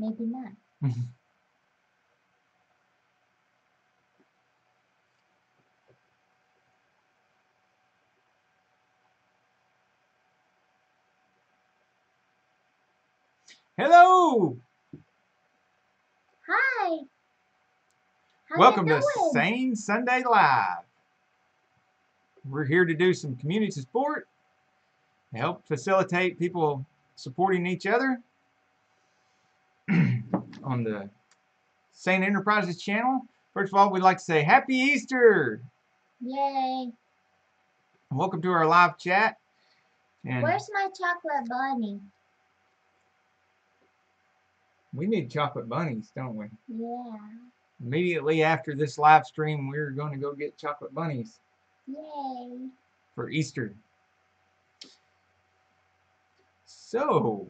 Maybe not. Hello! Hi! How Welcome you to doing? Sane Sunday Live. We're here to do some community support, to help facilitate people supporting each other on the Sane Enterprises channel. First of all, we'd like to say Happy Easter! Yay! Welcome to our live chat. And where's my chocolate bunny? we need chocolate bunnies, don't we? Yeah. Immediately after this live stream, we're going to go get chocolate bunnies. Yay! For Easter. So,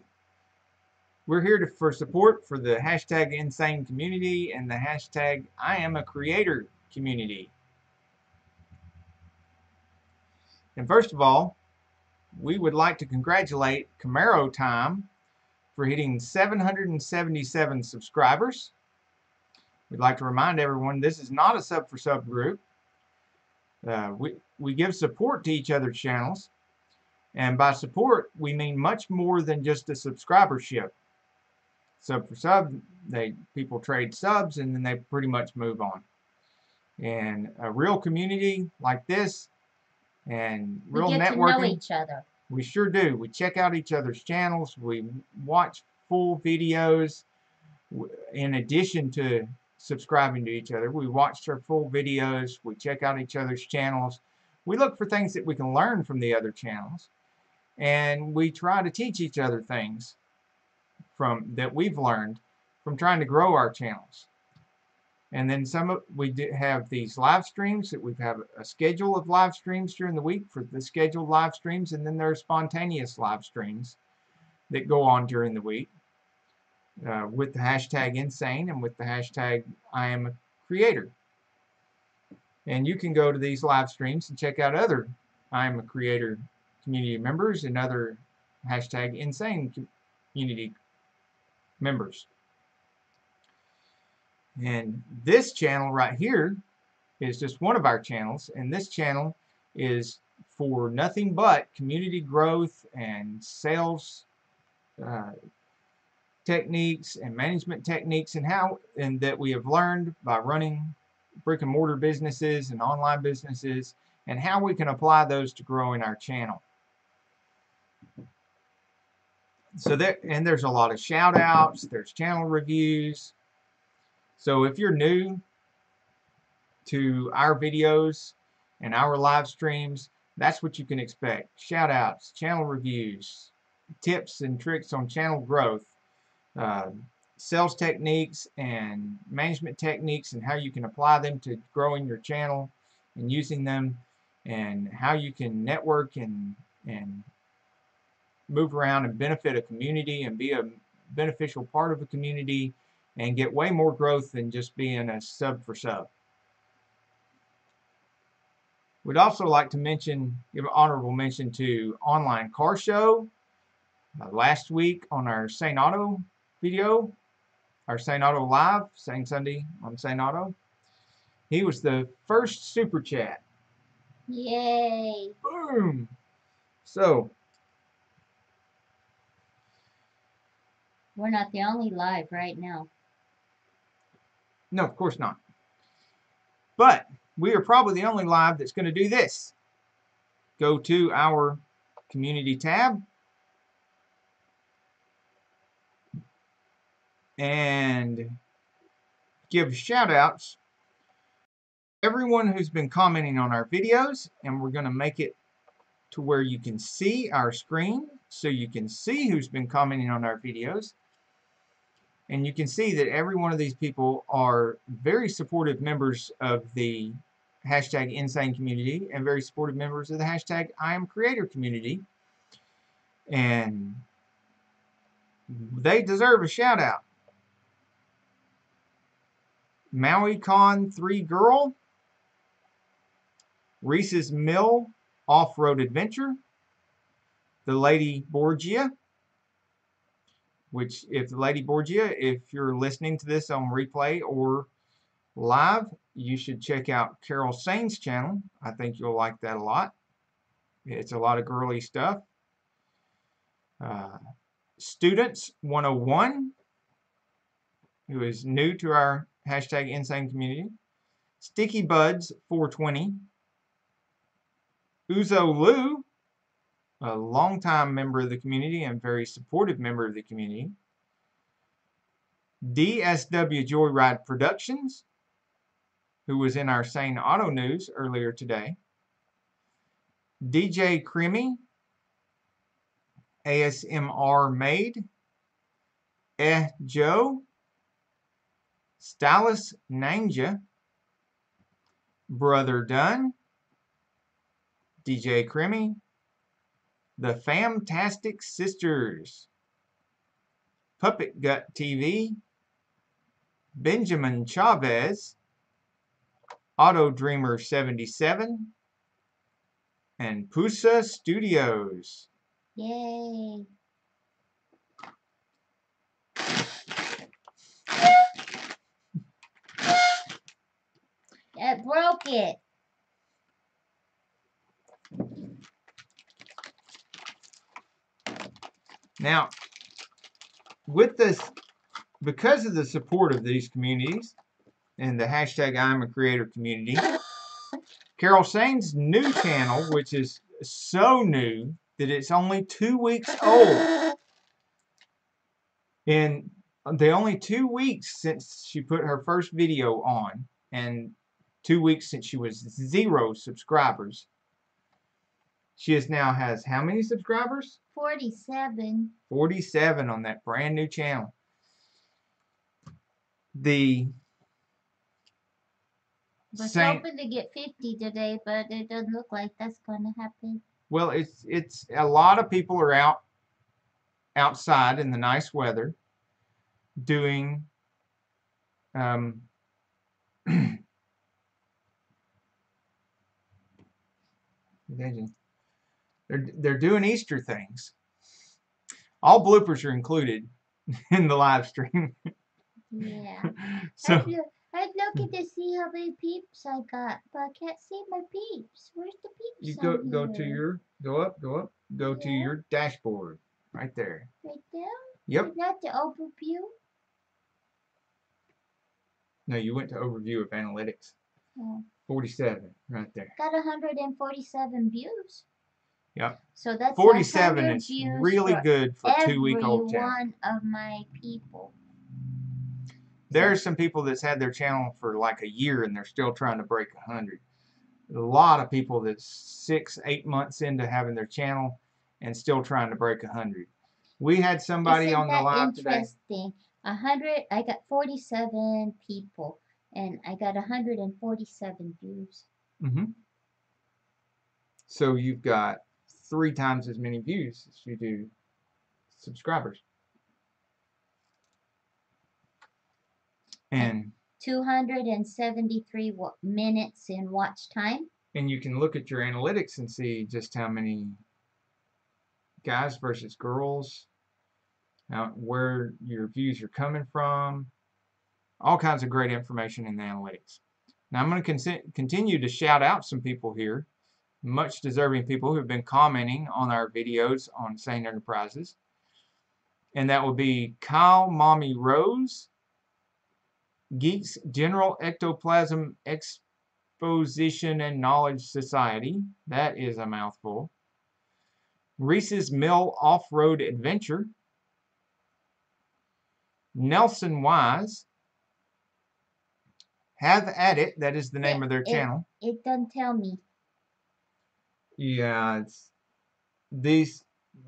we're here for support for the hashtag Insane community and the hashtag Iamacreator community. And first of all, we would like to congratulate Camaro Time for hitting 777 subscribers. We'd like to remind everyone this is not a sub for sub group. We give support to each other's channels, and by support we mean much more than just a subscribership. Sub for sub, people trade subs and then they pretty much move on. And a real community like this and real we get networking, to know each other. We sure do. We check out each other's channels. We watch full videos. In addition to subscribing to each other, we watch our full videos. We check out each other's channels. We look for things that we can learn from the other channels, and we try to teach each other things that we've learned from trying to grow our channels. And then we have these live streams that we have a schedule of live streams during the week for the scheduled live streams, and then there are spontaneous live streams that go on during the week with the hashtag Insane and with the hashtag Iamacreator. And you can go to these live streams and check out other Iamacreator community members and other hashtag Insane community members. And this channel right here is just one of our channels, and this channel is for nothing but community growth and sales techniques and management techniques and that we have learned by running brick and mortar businesses and online businesses, and how we can apply those to growing our channel. So there's a lot of shout outs, there's channel reviews. So if you're new to our videos and our live streams, that's what you can expect. Shout outs, channel reviews, tips and tricks on channel growth, sales techniques and management techniques and how you can apply them to growing your channel and using them, and how you can network and move around and benefit a community and be a beneficial part of a community and get way more growth than just being a sub for sub. We'd also like to give an honorable mention to Online Car Show. Last week on our Sane Auto video, our Sane Auto Live, Sane Sunday on Sane Auto, he was the first super chat. Yay! Boom! So, we're not the only live right now. No, of course not. But we are probably the only live that's going to do this. Go to our community tab and give shout outs to everyone who's been commenting on our videos, and we're going to make it to where you can see our screen so you can see who's been commenting on our videos. And you can see that every one of these people are very supportive members of the hashtag Insane community and very supportive members of the hashtag Iamacreator community. And they deserve a shout out. Maui Con 3 Girl, Reese's Mill Off-Road Adventure, the Lady Borgia, which if Lady Borgia, if you're listening to this on replay or live, you should check out Carol Sane's channel. I think you'll like that a lot. It's a lot of girly stuff. Students 101, who is new to our hashtag Insane community. Sticky Buds 420. Uzo Lou, a longtime member of the community and very supportive member of the community. DSW Joyride Productions, who was in our Sane Auto News earlier today. DJ Creamy, ASMR Made, Joe, Stylus Ninja, Brother Dunn, DJ Creamy, The Famtastic Sisters, Puppet Gut TV, Benjamin Chavez, Auto Dreamer 77, and Pusa Studios. Yay. It broke it. Now, with this, because of the support of these communities and the hashtag Iamacreator community, Carol Sane's new channel, which is so new that it's only 2 weeks old. In the only 2 weeks since she put her first video on, and 2 weeks since she was 0 subscribers, she now has how many subscribers? 47. 47 on that brand new channel. I was hoping to get 50 today, but it doesn't look like that's going to happen. Well, it's a lot of people are outside in the nice weather doing they're doing Easter things. All bloopers are included in the live stream. Yeah. So I'm looking to see how many peeps I got, but I can't see my peeps. Where's the peeps? you go to your go to your dashboard right there. Right there? Yep. Is that the overview? No, you went to overview of analytics. Oh. 47 right there. Got 147 views. Yep. So that's 47 is really good for 2-week-old channel. Every one of my people. There are some people that's had their channel for like a year and they're still trying to break 100. A lot of people that's 6-8 months into having their channel and still trying to break 100. We had somebody on the live today. Interesting. 100. I got 47 people, and I got 147 views. So you've got 3 times as many views as you do subscribers. And 273 minutes in watch time. And you can look at your analytics and see just how many guys versus girls, where your views are coming from, all kinds of great information in the analytics. Now I'm going to continue to shout out some people here, much deserving people who have been commenting on our videos on Sane Enterprises. And that will be Kyle Mommy Rose, Geeks General Ectoplasm Exposition and Knowledge Society. That is a mouthful. Reese's Mill Off-Road Adventure. Nelson Wise. Have at It. That is the name of their channel. It doesn't tell me. Yeah,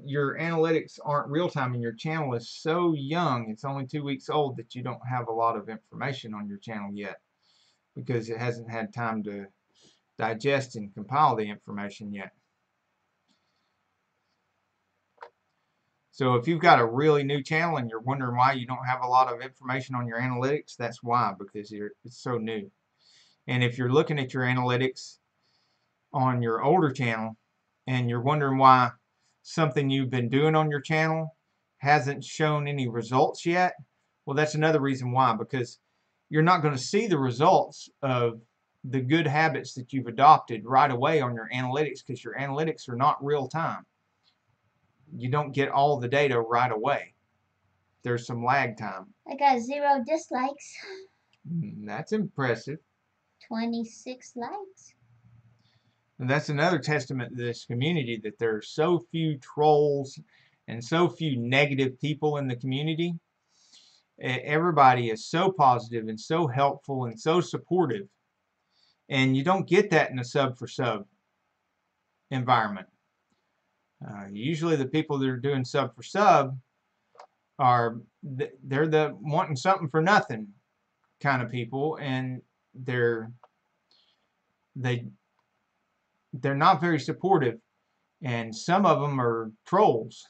your analytics aren't real time and your channel is so young, it's only 2 weeks old, that you don't have a lot of information on your channel yet because it hasn't had time to digest and compile the information yet. So if you've got a really new channel and you're wondering why you don't have a lot of information on your analytics, that's why, because it's so new. And if you're looking at your analytics on your older channel and you're wondering why something you've been doing on your channel hasn't shown any results yet, well, that's another reason why, because you're not going to see the results of the good habits that you've adopted right away on your analytics, because your analytics are not real time. You don't get all the data right away. There's some lag time. I got 0 dislikes. That's impressive. 26 likes. And that's another testament to this community, that there are so few trolls and so few negative people in the community. Everybody is so positive and so helpful and so supportive. And you don't get that in a sub for sub environment. Usually the people that are doing sub for sub are, they're the wanting something for nothing kind of people, and they're not very supportive, and some of them are trolls.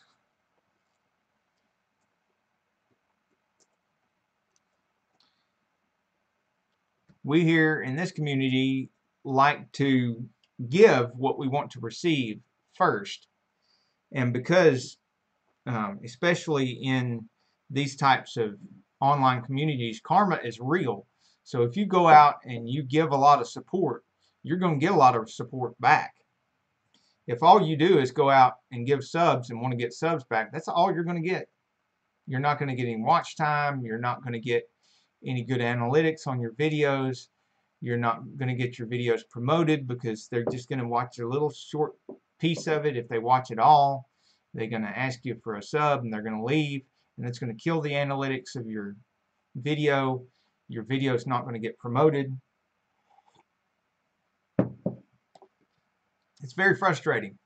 We here in this community like to give what we want to receive first, and because especially in these types of online communities, karma is real. So if you go out and you give a lot of support, you're going to get a lot of support back. If all you do is go out and give subs and want to get subs back, that's all you're going to get. You're not going to get any watch time. You're not going to get any good analytics on your videos. You're not going to get your videos promoted, because they're just going to watch a little short piece of it. If they watch it all, they're going to ask you for a sub and they're going to leave, and it's going to kill the analytics of your video. Your video is not going to get promoted. It's very frustrating.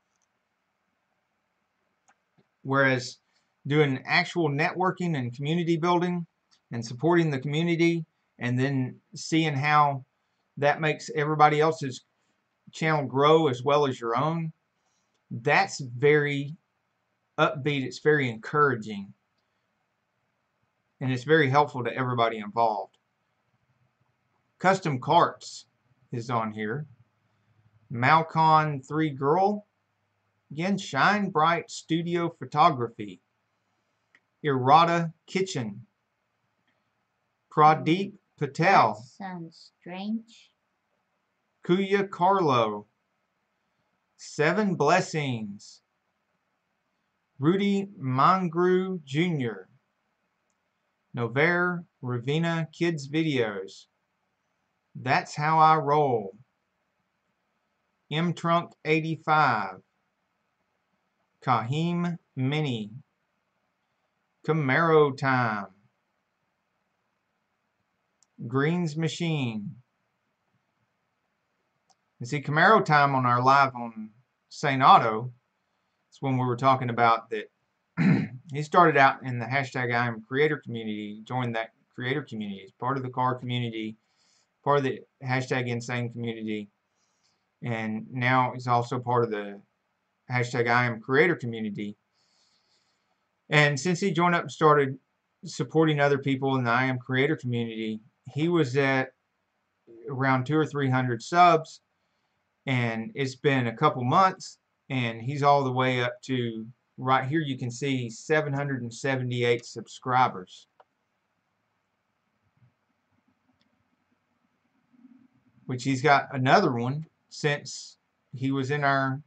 Whereas doing actual networking and community building and supporting the community, and then seeing how that makes everybody else's channel grow as well as your own, that's very upbeat. It's very encouraging, and it's very helpful to everybody involved. Custom Carts is on here. Malcon 3 Girl. Again, Shine Bright Studio Photography. Irada Kitchen. Pradeep Patel. That sounds strange. Kuya Carlo. 7 Blessings. Rudy Mangru Jr. Nover Ravina Kids Videos. That's How I Roll. M Trunk 85. Kahim Mini. Camaro Time. Greens Machine. You see, Camaro Time on our live on Sane Auto, it's when we were talking about that he started out in the hashtag Iamacreator community, joined that creator community. He's part of the car community, part of the hashtag Insane community, and now he's also part of the hashtag Iamacreator community. And since he joined up and started supporting other people in the Iamacreator community, he was at around 200 or 300 subs, and it's been a couple months, and he's all the way up to, right here you can see, 778 subscribers. Which he's got another one since he was in our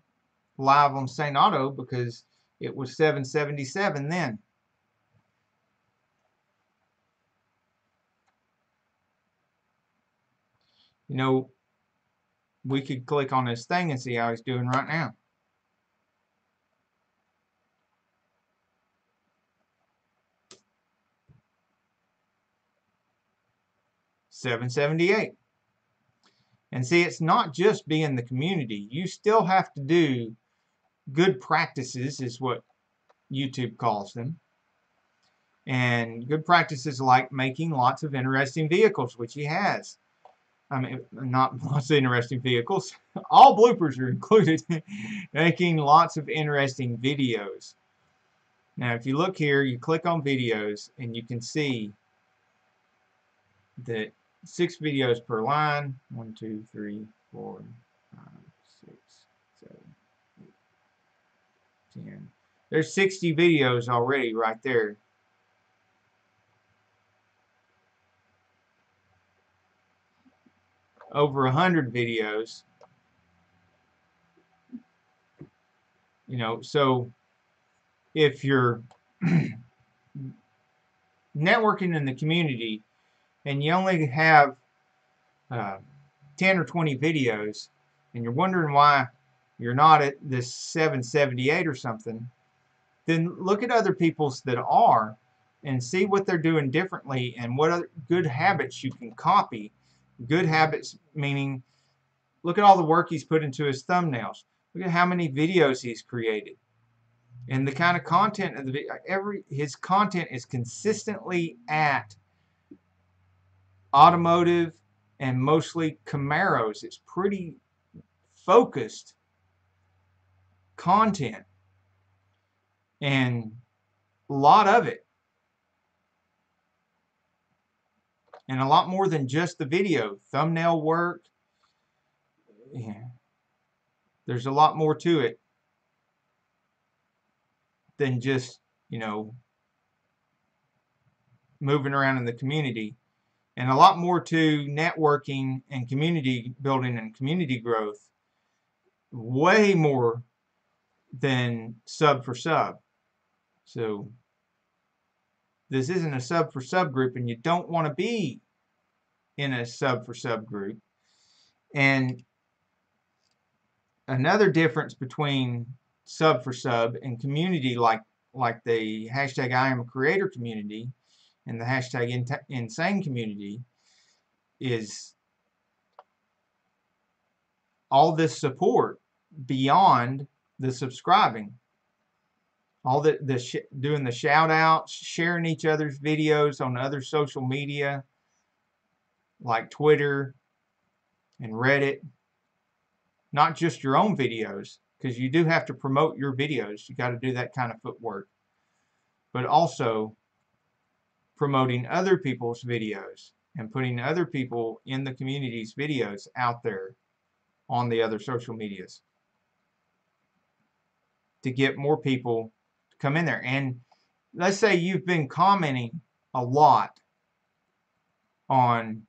live on Sane Auto, because it was 777 then. You know, we could click on his thing and see how he's doing right now. $778. And see, it's not just being the community. You still have to do good practices, is what YouTube calls them. And good practices like making lots of interesting vehicles, which he has. I mean, not lots of interesting vehicles. All bloopers are included. Making lots of interesting videos. Now, if you look here, you click on videos, and you can see that 6 videos per line. 1, 2, 3, 4, 5, 6, 7, 8, 10. There's 60 videos already right there. Over 100 videos. You know, so if you're networking in the community and you only have 10 or 20 videos and you're wondering why you're not at this 778 or something, then look at other people's that are and see what they're doing differently and what other good habits you can copy. Good habits meaning look at all the work he's put into his thumbnails. Look at how many videos he's created. And the kind of content of the video, his content is consistently at automotive and mostly Camaros. It's pretty focused content, and a lot of it, and a lot more than just the video. Thumbnail work, yeah, there's a lot more to it than just, you know, moving around in the community, and a lot more to networking and community building and community growth. Way more than sub for sub. So this isn't a sub for sub group, and you don't want to be in a sub for sub group. And another difference between sub for sub and community, like the hashtag Iamacreator community and the hashtag Insane community, is all this support beyond the subscribing. All doing the shout outs, sharing each other's videos on other social media like Twitter and Reddit. Not just your own videos, because you do have to promote your videos. You got to do that kind of footwork. But also promoting other people's videos and putting other people in the community's videos out there on the other social medias to get more people to come in there. And let's say you've been commenting a lot on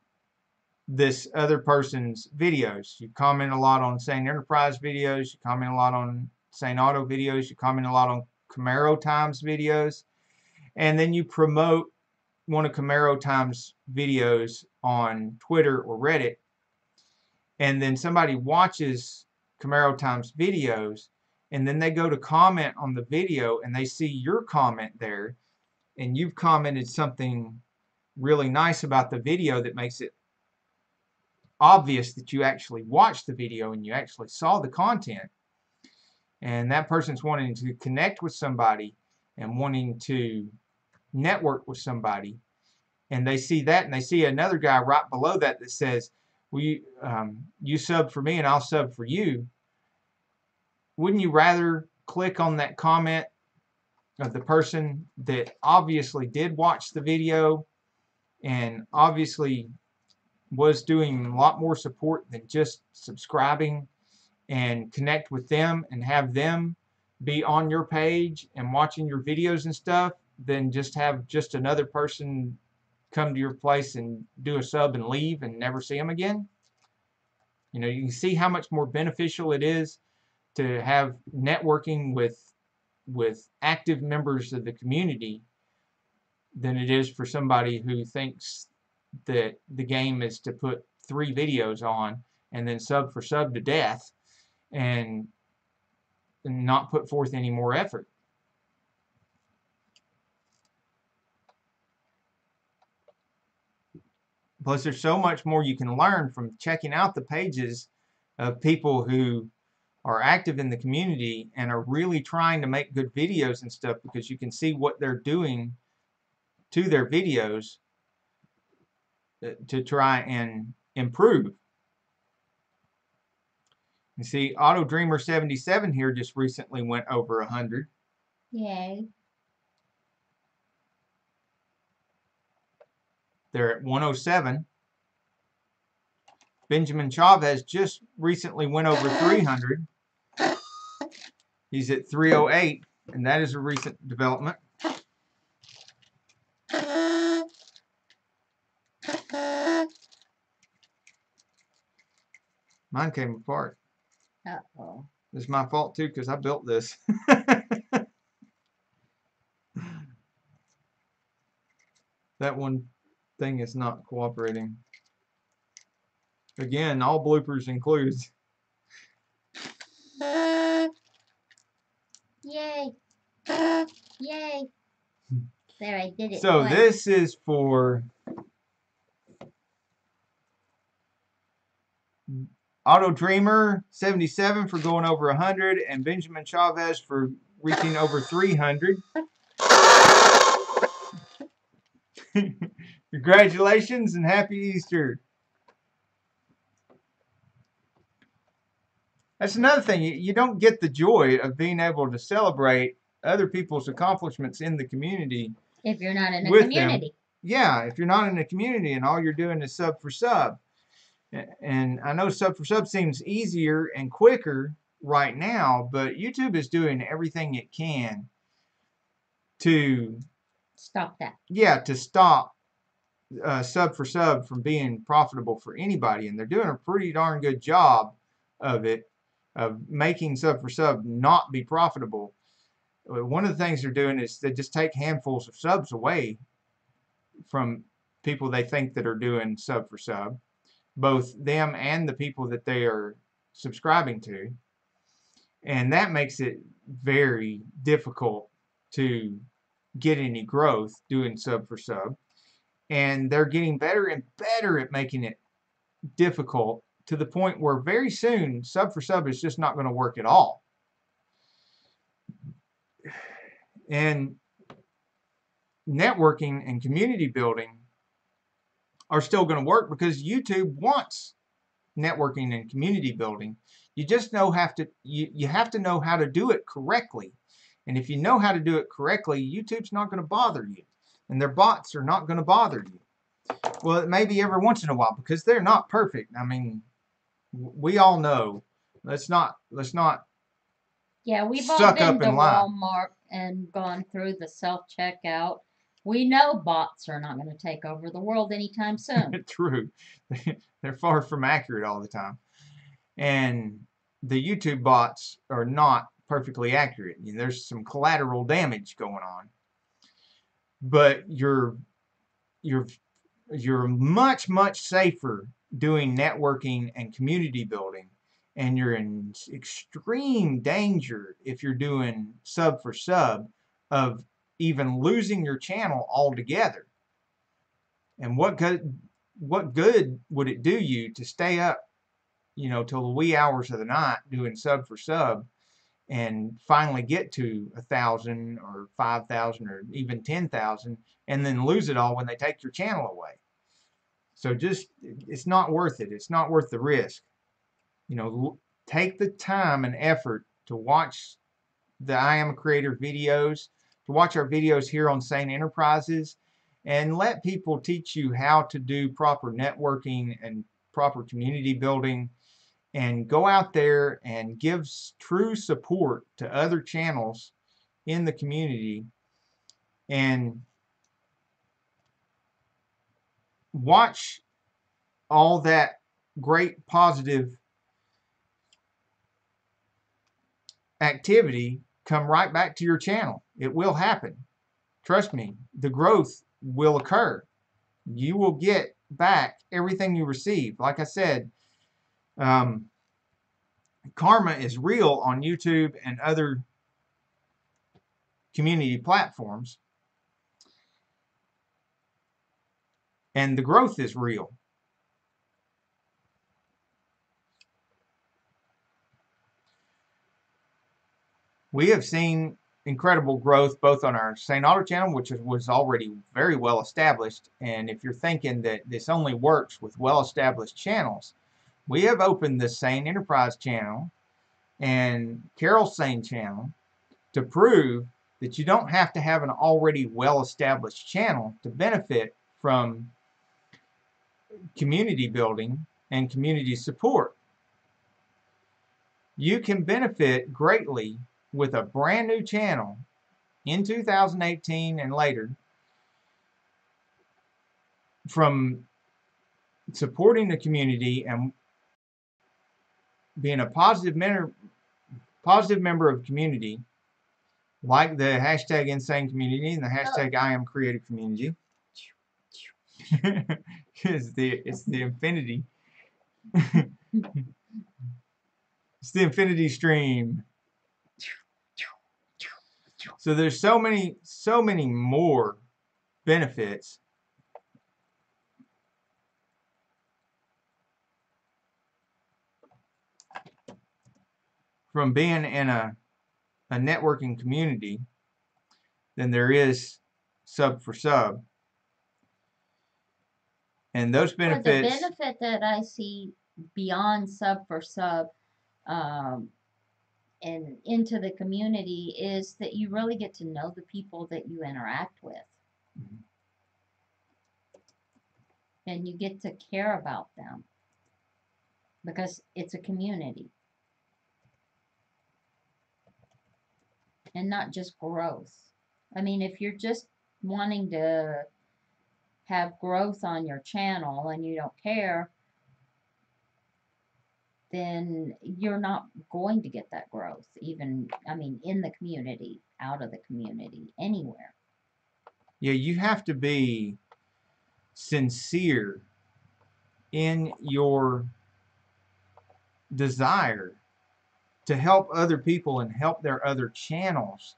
this other person's videos. You comment a lot on Sane Enterprise videos. You comment a lot on Sane Auto videos. You comment a lot on Camaro Times videos. And then you promote one of Camaro Times videos on Twitter or Reddit. And then somebody watches Camaro Times videos, and then they go to comment on the video and they see your comment there, and you've commented something really nice about the video that makes it obvious that you actually watched the video and you actually saw the content. And that person's wanting to connect with somebody and wanting to network with somebody, and they see that, and they see another guy right below that that says, well, you sub for me and I'll sub for you. Wouldn't you rather click on that comment of the person that obviously did watch the video and obviously was doing a lot more support than just subscribing, and connect with them and have them be on your page and watching your videos and stuff, than just have just another person come to your place and do a sub and leave and never see them again? You know, you can see how much more beneficial it is to have networking with active members of the community than it is for somebody who thinks that the game is to put 3 videos on and then sub for sub to death and not put forth any more effort. Plus, there's so much more you can learn from checking out the pages of people who are active in the community and are really trying to make good videos and stuff, because you can see what they're doing to their videos to try and improve. You see, Auto Dreamer 77 here just recently went over 100. Yay. They're at 107. Benjamin Chavez just recently went over 300. He's at 308. and that is a recent development. Mine came apart. Uh-oh. It's my fault too, because I built this. That one thing is not cooperating. Again, all bloopers includes. Yay. Yay. There, I did it So twice. this is for Auto Dreamer 77 for going over 100 and Benjamin Chavez for reaching over 300. Congratulations and happy Easter. That's another thing. You don't get the joy of being able to celebrate other people's accomplishments in the community If you're not in a with them. community. Yeah, if you're not in a community and all you're doing is sub for sub. And I know sub for sub seems easier and quicker right now, but YouTube is doing everything it can to stop that. Yeah, to stop sub for sub from being profitable for anybody, and they're doing a pretty darn good job of it, of making sub for sub not be profitable. One of the things they're doing is they just take handfuls of subs away from people they think that are doing sub for sub, both them and the people that they are subscribing to, and that makes it very difficult to get any growth doing sub for sub. And they're getting better and better at making it difficult to the point where very soon sub for sub is just not going to work at all. And networking and community building are still going to work because YouTube wants networking and community building. You just you have to know how to do it correctly. And if you know how to do it correctly, YouTube's not going to bother you. And their bots are not going to bother you. Well, it may be every once in a while because they're not perfect. I mean, we all know. Let's not Yeah, we've all suck been up to and lie. Walmart and gone through the self-checkout. We know bots are not going to take over the world anytime soon. True. They're far from accurate all the time. And the YouTube bots are not perfectly accurate. You know, there's some collateral damage going on. But you're much safer doing networking and community building, and you're in extreme danger if you're doing sub for sub of even losing your channel altogether. And what good would it do you to stay up, you know, till the wee hours of the night doing sub for sub and finally get to 1,000 or 5,000 or even 10,000 and then lose it all when they take your channel away? So just, it's not worth it. It's not worth the risk. You know, take the time and effort to watch the Iamacreator videos, to watch our videos here on Sane Enterprises, and let people teach you how to do proper networking and proper community building, and go out there and give true support to other channels in the community, and watch all that great positive activity come right back to your channel. It will happen. Trust me, the growth will occur. You will get back everything you receive. Like I said, karma is real on YouTube and other community platforms, and the growth is real. We have seen incredible growth both on our Sane Auto channel, which was already very well established, and if you're thinking that this only works with well established channels, we have opened the Sane Enterprise channel and Carol's Sane channel to prove that you don't have to have an already well established channel to benefit from community building and community support. You can benefit greatly with a brand new channel in 2018 and later from supporting the community and being a positive member of community, like the hashtag Insane Community and the hashtag Iamacreator community. it's the infinity. It's the infinity stream. So there's so many more benefits from being in a networking community than there is sub for sub. And those benefits. Well, the benefit that I see beyond sub for sub and into the community is that you really get to know the people that you interact with. And you get to care about them because it's a community. And not just growth. I mean, if you're just wanting to have growth on your channel and you don't care, then you're not going to get that growth, even, I mean, in the community, out of the community, anywhere. Yeah, you have to be sincere in your desire to help other people and help their other channels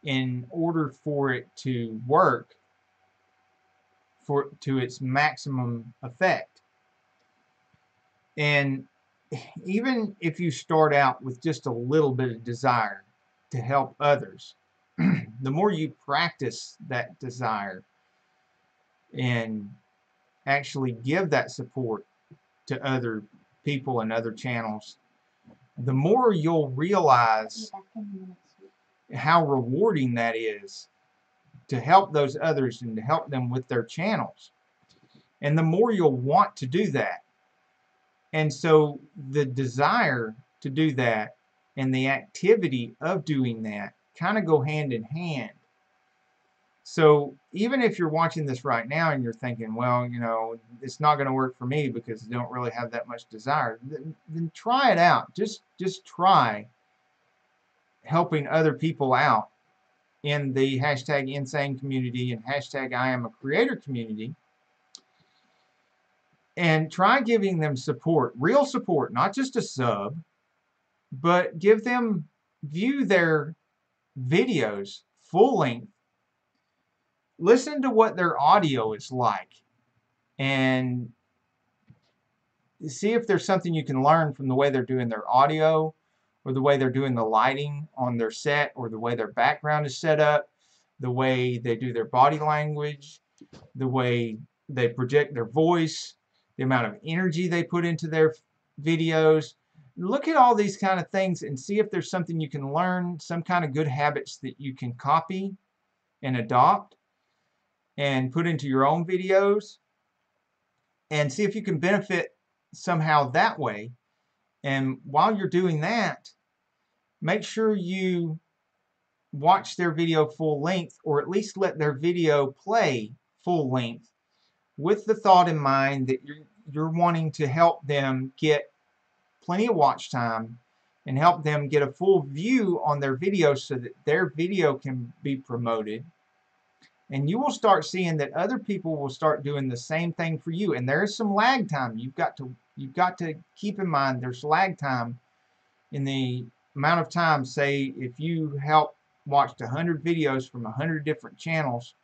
in order for it to work to its maximum effect. And even if you start out with just a little bit of desire to help others, the more you practice that desire and actually give that support to other people and other channels, the more you'll realize how rewarding that is to help those others and to help them with their channels. And the more you'll want to do that. And so the desire to do that and the activity of doing that kind of go hand in hand. So even if you're watching this right now and you're thinking, well, you know, it's not going to work for me because I don't really have that much desire, then try it out. Just try helping other people out in the hashtag Insane community and hashtag Iamacreator community. And try giving them support, real support, not just a sub, but view their videos full length. Listen to what their audio is like and see if there's something you can learn from the way they're doing their audio or the way they're doing the lighting on their set or the way their background is set up, the way they do their body language, the way they project their voice, the amount of energy they put into their videos. Look at all these kind of things and see if there's something you can learn, some kind of good habits that you can copy and adopt and put into your own videos, and see if you can benefit somehow that way. And while you're doing that, make sure you watch their video full length, or at least let their video play full length with the thought in mind that you're wanting to help them get plenty of watch time and help them get a full view on their video so that their video can be promoted. And you will start seeing that other people will start doing the same thing for you. And there is some lag time. You've got to keep in mind there's lag time in the amount of time. Say if you watched 100 videos from 100 different channels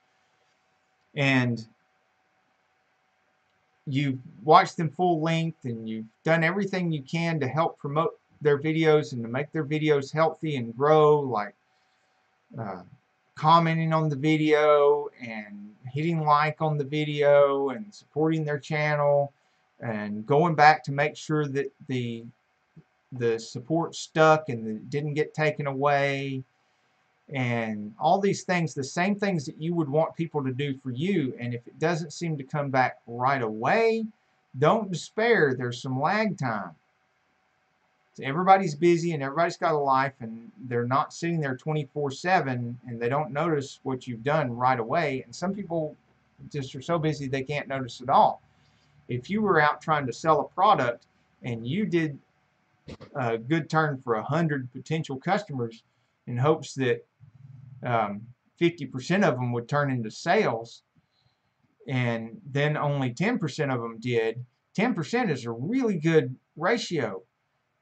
and you've watched them full length and you've done everything you can to help promote their videos and to make their videos healthy and grow, like commenting on the video and hitting like on the video and supporting their channel and going back to make sure that the support stuck and that it didn't get taken away, and all these things, the same things that you would want people to do for you. And if it doesn't seem to come back right away, don't despair. There's some lag time. Everybody's busy and everybody's got a life, and they're not sitting there 24/7, and they don't notice what you've done right away. And some people just are so busy they can't notice at all. If you were out trying to sell a product and you did a good turn for 100 potential customers in hopes that 50% of them would turn into sales, and then only 10% of them did, 10% is a really good ratio,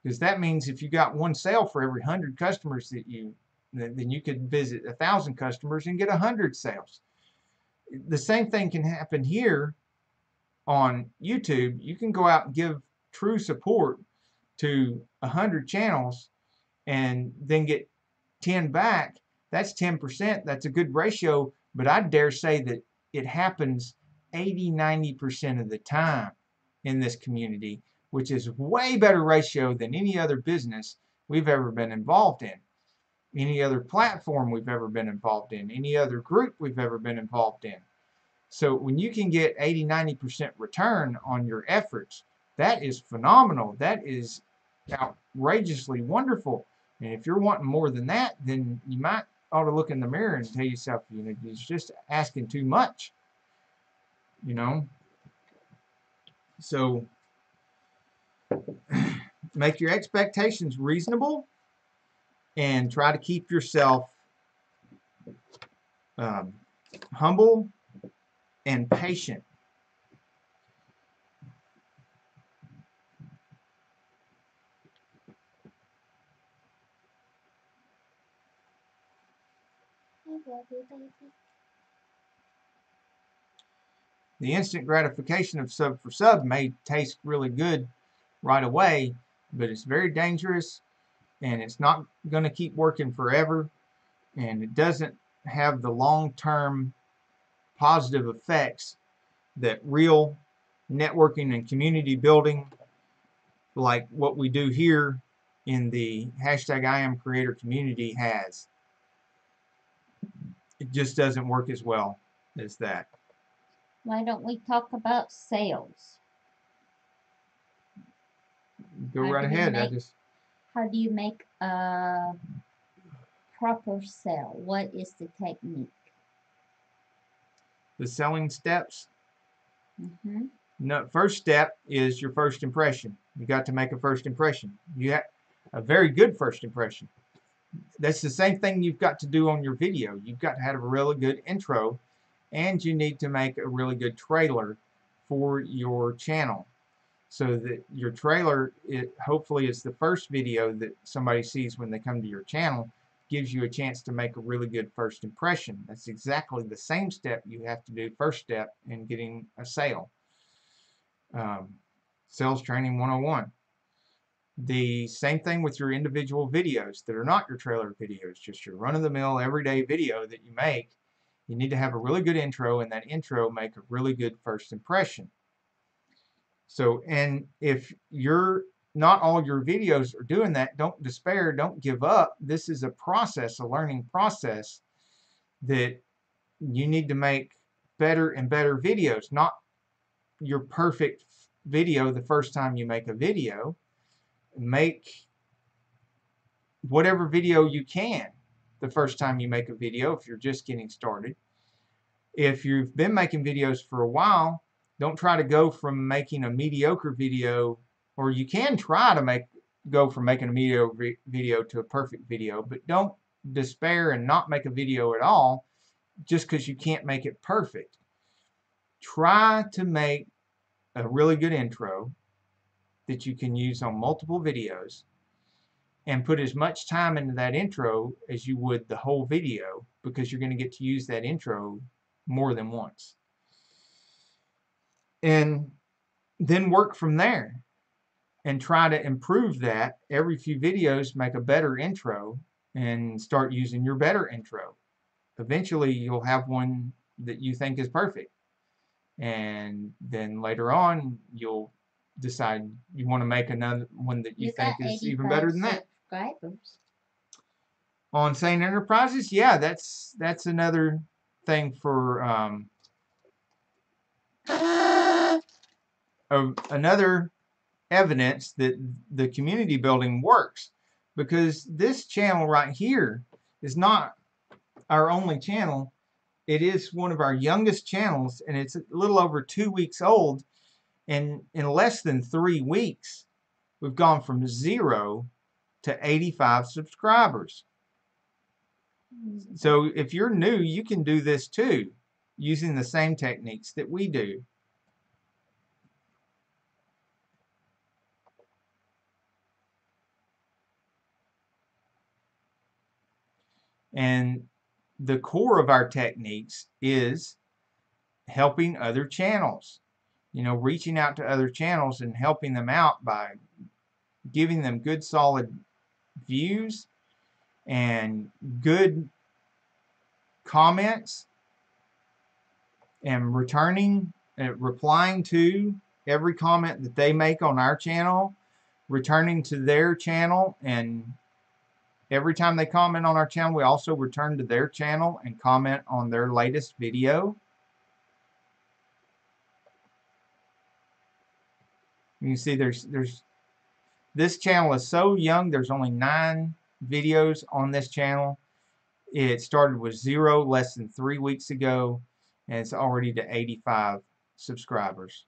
because that means if you got one sale for every 100 customers then you could visit 1,000 customers and get 100 sales. The same thing can happen here on YouTube. You can go out and give true support to 100 channels and then get 10 back. That's 10%. That's a good ratio, but I dare say that it happens 80-90% of the time in this community, which is way better ratio than any other business we've ever been involved in, any other platform we've ever been involved in, any other group we've ever been involved in. So when you can get 80-90% return on your efforts, that is phenomenal. That is outrageously wonderful. And if you're wanting more than that, then you might ought to look in the mirror and tell yourself, you're just asking too much. So make your expectations reasonable and try to keep yourself humble and patient. The instant gratification of sub for sub may taste really good right away, but it's very dangerous, and it's not going to keep working forever, and it doesn't have the long-term positive effects that real networking and community building, like what we do here in the #Iamacreator community, has. It just doesn't work as well as that. Why don't we talk about sales? Go right ahead. How do you make a proper sale? What is the technique? The selling steps. Mm-hmm. No, first step is your first impression. You got to make a first impression. You have a very good first impression. That's the same thing you've got to do on your video. You've got to have a really good intro, and you need to make a really good trailer for your channel, so that your trailer, hopefully is the first video that somebody sees when they come to your channel, gives you a chance to make a really good first impression. That's exactly the same step you have to do, first step in getting a sale. Sales Training 101. The same thing with your individual videos that are not your trailer videos, just your run-of-the-mill everyday video that you make. You need to have a really good intro, and that intro make a really good first impression. So, and if not all your videos are doing that, don't despair, don't give up. This is a process, a learning process, that you need to make better and better videos, not your perfect video the first time you make a video. Make whatever video you can the first time you make a video if you're just getting started. If you've been making videos for a while, don't try to go from making a mediocre video, or you can try to go from making a mediocre video to a perfect video, but don't despair and not make a video at all just because you can't make it perfect. Try to make a really good intro that you can use on multiple videos, and put as much time into that intro as you would the whole video, because you're going to get to use that intro more than once. And then work from there and try to improve that. Every few videos, make a better intro and start using your better intro. Eventually you'll have one that you think is perfect, and then later on you'll decide you want to make another one that you think is even better than that. Subscribers. On Sane Enterprises, yeah, that's another thing for another evidence that the community building works, because this channel right here is not our only channel. It is one of our youngest channels, and it's a little over 2 weeks old. And in less than 3 weeks, we've gone from 0 to 85 subscribers. So if you're new, you can do this too, using the same techniques that we do. And the core of our techniques is helping other channels. You know, reaching out to other channels and helping them out by giving them good solid views and good comments, and replying to every comment that they make on our channel, returning to their channel, and every time they comment on our channel, we also return to their channel and comment on their latest video. You can see this channel is so young. There's only 9 videos on this channel. It started with 0 less than 3 weeks ago, and it's already to 85 subscribers.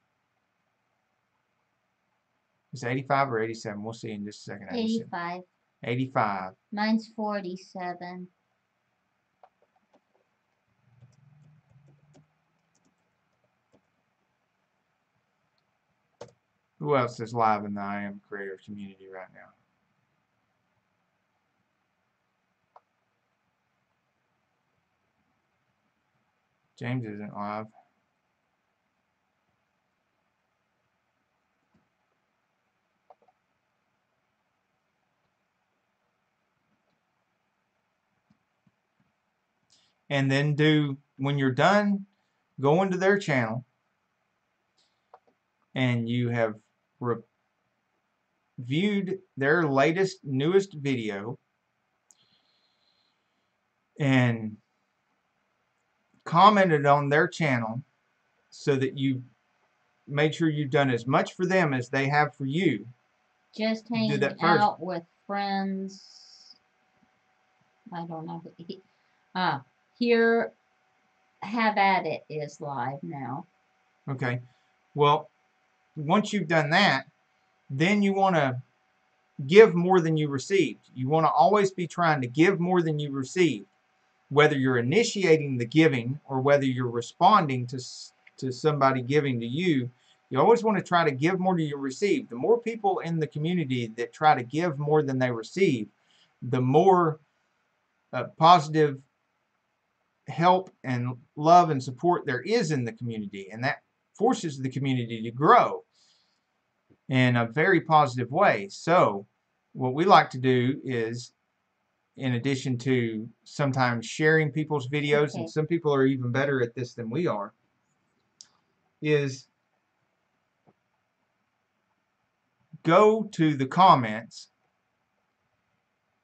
Is it 85 or 87? We'll see in just a second. 85. 85. Mine's 47. Who else is live in the Iamacreator community right now? James isn't live. And then when you're done, go into their channel and you have viewed their newest video and commented on their channel, so that you made sure you've done as much for them as they have for you. Just hanging out with friends. I don't know. Here, Have At It is live now. Okay. Well, once you've done that, then you want to give more than you received. You want to always be trying to give more than you received. Whether you're initiating the giving or whether you're responding to somebody giving to you, you always want to try to give more than you receive. The more people in the community that try to give more than they receive, the more positive help and love and support there is in the community, and that forces the community to grow in a very positive way. So what we like to do is, in addition to sometimes sharing people's videos, and some people are even better at this than we are, is go to the comments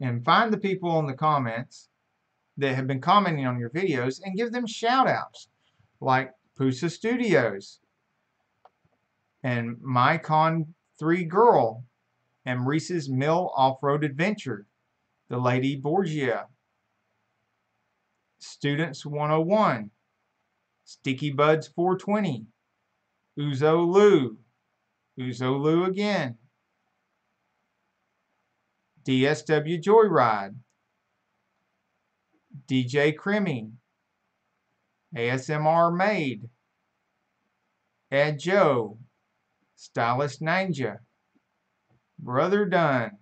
and find the people in the comments that have been commenting on your videos and give them shout outs, like Pusa Studios and MyCon 3 Girl and Reese's Mill Off-Road Adventure, the Lady Borgia, Students 101, Sticky Buds 420, Uzo Lou again, DSW Joyride, DJ Crimmy, ASMR Maid, Ed Joe, Stylist Ninja, Brother Dunn,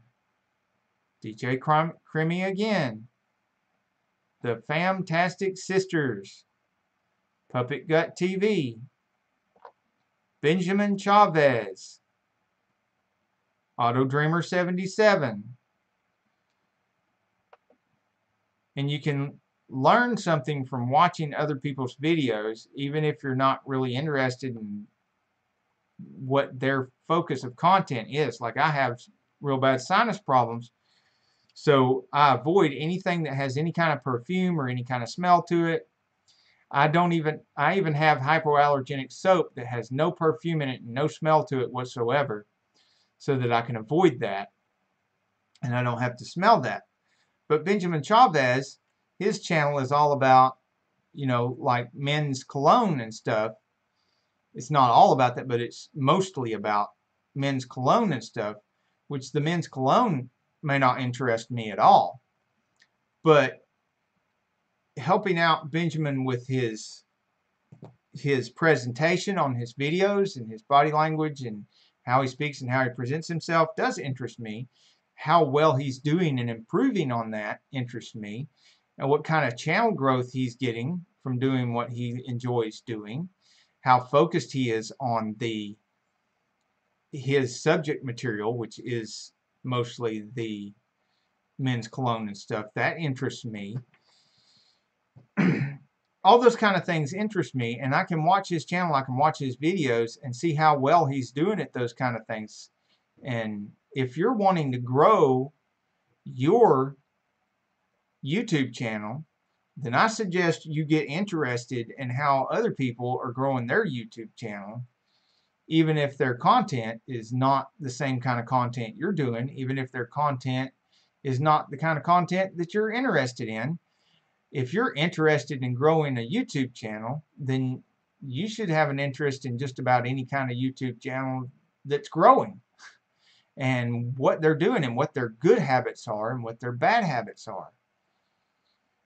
DJ Crimmy again, The Famtastic Sisters, Puppet Gut TV, Benjamin Chavez, Auto Dreamer 77. And you can learn something from watching other people's videos, even if you're not really interested in what their focus of content is. Like, I have real bad sinus problems, so I avoid anything that has any kind of perfume or any kind of smell to it. I even have hypoallergenic soap that has no perfume in it and no smell to it whatsoever. so that I can avoid that and I don't have to smell that. But Benjamin Chavez, his channel is all about, like men's cologne and stuff. It's not all about that, but it's mostly about men's cologne and stuff, which the men's cologne may not interest me at all. But helping out Benjamin with his presentation on his videos and his body language and how he speaks and how he presents himself does interest me. How well he's doing and improving on that interests me. And what kind of channel growth he's getting from doing what he enjoys doing. How focused he is on his subject material, which is mostly the men's cologne and stuff. That interests me. All those kind of things interest me, and I can watch his channel, I can watch his videos and see how well he's doing at those kind of things. And if you're wanting to grow your YouTube channel, then I suggest you get interested in how other people are growing their YouTube channel, even if their content is not the same kind of content you're doing, even if their content is not the kind of content that you're interested in. If you're interested in growing a YouTube channel, then you should have an interest in just about any kind of YouTube channel that's growing and what they're doing and what their good habits are and what their bad habits are.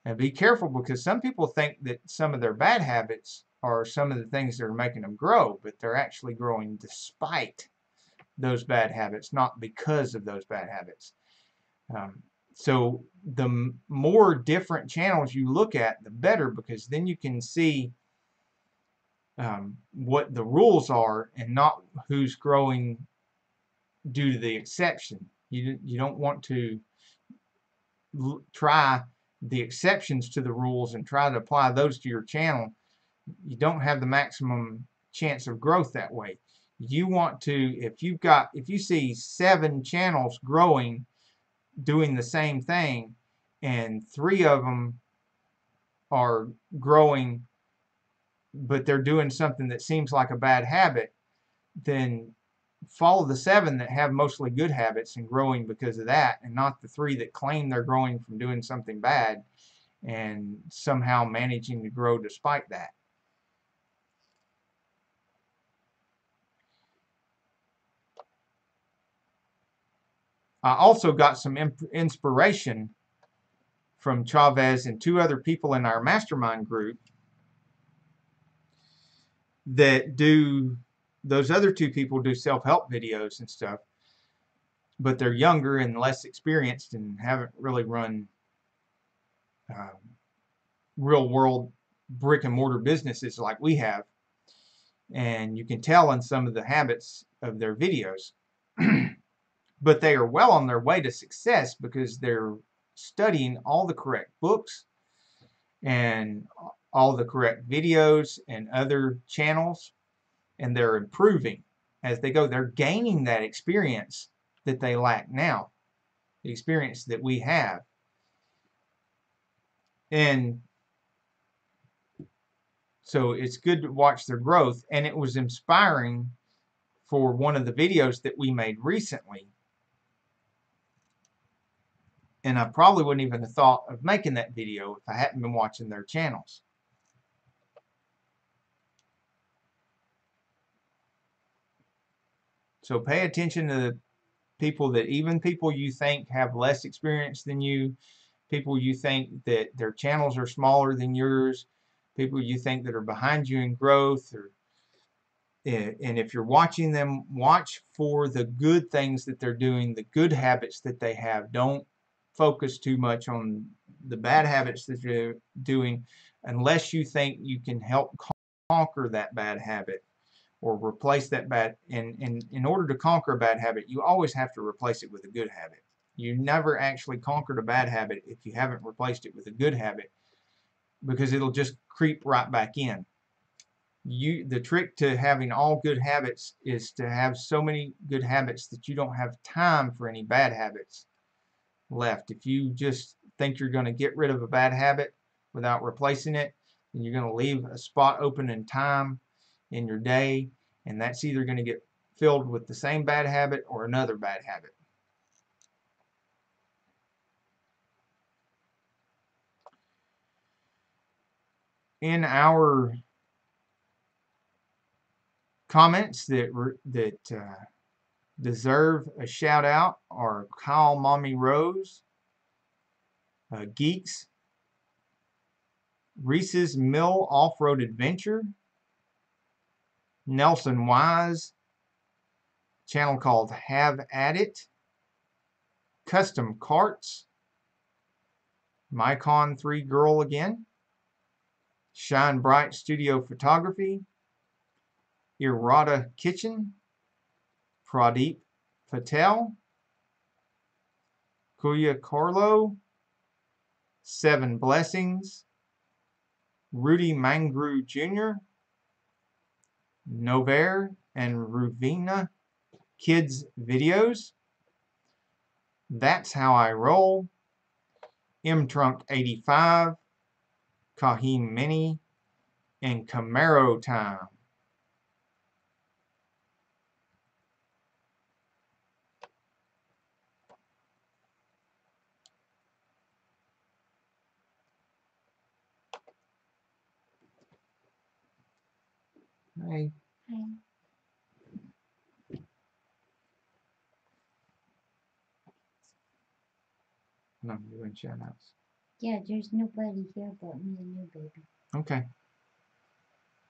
And be careful, because some people think that some of their bad habits are some of the things that are making them grow, but they're actually growing despite those bad habits, not because of those bad habits. So the more different channels you look at, the better, because then you can see what the rules are and not who's growing due to the exception. You don't want to try the exceptions to the rules and try to apply those to your channel. You don't have the maximum chance of growth that way. You want to, if you see 7 channels growing doing the same thing and 3 of them are growing but they're doing something that seems like a bad habit, then follow the 7 that have mostly good habits and growing because of that, and not the 3 that claim they're growing from doing something bad and somehow managing to grow despite that. I also got some inspiration from Chavez and 2 other people in our mastermind group that do, those other 2 people do self-help videos and stuff, but they're younger and less experienced and haven't really run real world brick and mortar businesses like we have. And you can tell in some of the habits of their videos. But they are well on their way to success because they're studying all the correct books and all the correct videos and other channels, and they're improving as they go. They're gaining that experience that they lack now, the experience that we have. And so it's good to watch their growth, and it was inspiring for one of the videos that we made recently. And I probably wouldn't even have thought of making that video if I hadn't been watching their channels. So pay attention to the people that, even people you think have less experience than you, people you think that their channels are smaller than yours, people you think that are behind you in growth, and if you're watching them, watch for the good things that they're doing, the good habits that they have. Don't focus too much on the bad habits that they're doing unless you think you can help conquer that bad habit or replace that bad. And in order to conquer a bad habit, you always have to replace it with a good habit. You never actually conquered a bad habit if you haven't replaced it with a good habit, because it'll just creep right back in. The trick to having all good habits is to have so many good habits that you don't have time for any bad habits left. If you just think you're going to get rid of a bad habit without replacing it, then you're going to leave a spot open in time in your day, and that's either going to get filled with the same bad habit or another bad habit. In our comments that deserve a shout out are Kyle Mommy Rose, Geeks, Reese's Mill Off-Road Adventure, Nelson Wise, channel called Have At It, Custom Carts, Mycon 3 Girl Again, Shine Bright Studio Photography, Irada Kitchen, Pradeep Patel, Kuya Carlo, Seven Blessings, Rudy Mangru Jr., Novair and Ruvina Kids Videos, That's How I Roll, M-Trunk 85, Kahim Mini, and Camaro Time. Hey. Hi. No, you're doing shout outs. Yeah, there's nobody here but me and you, baby. Okay.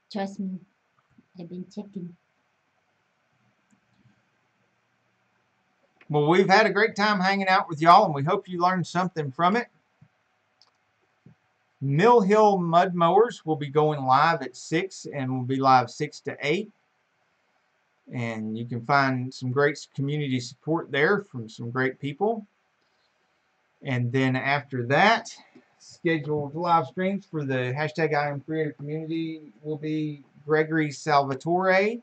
Trust me, I've been checking. Well, we've had a great time hanging out with y'all, and we hope you learned something from it. Mill Hill Mud Mowers will be going live at 6, and will be live 6 to 8. And you can find some great community support there from some great people. And then after that, scheduled live streams for the hashtag Iamacreator community will be Gregory Salvatore.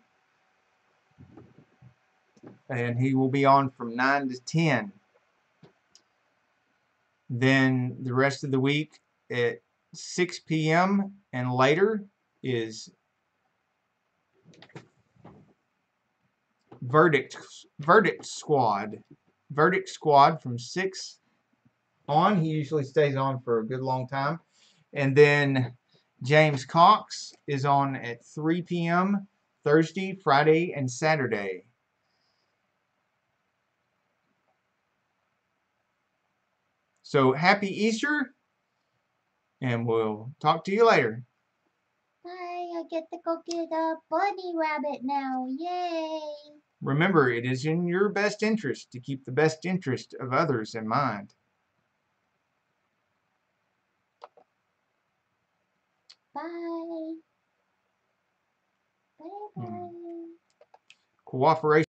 And he will be on from 9 to 10. Then the rest of the week at 6 p.m. and later is Verdict Squad. Verdict Squad from 6 on. He usually stays on for a good long time. And then James Cox is on at 3 p.m. Thursday, Friday, and Saturday. So happy Easter, and we'll talk to you later. Bye, I get to go get a bunny rabbit now. Yay! Remember, it is in your best interest to keep the best interest of others in mind. Bye. Bye-bye. Cooperation.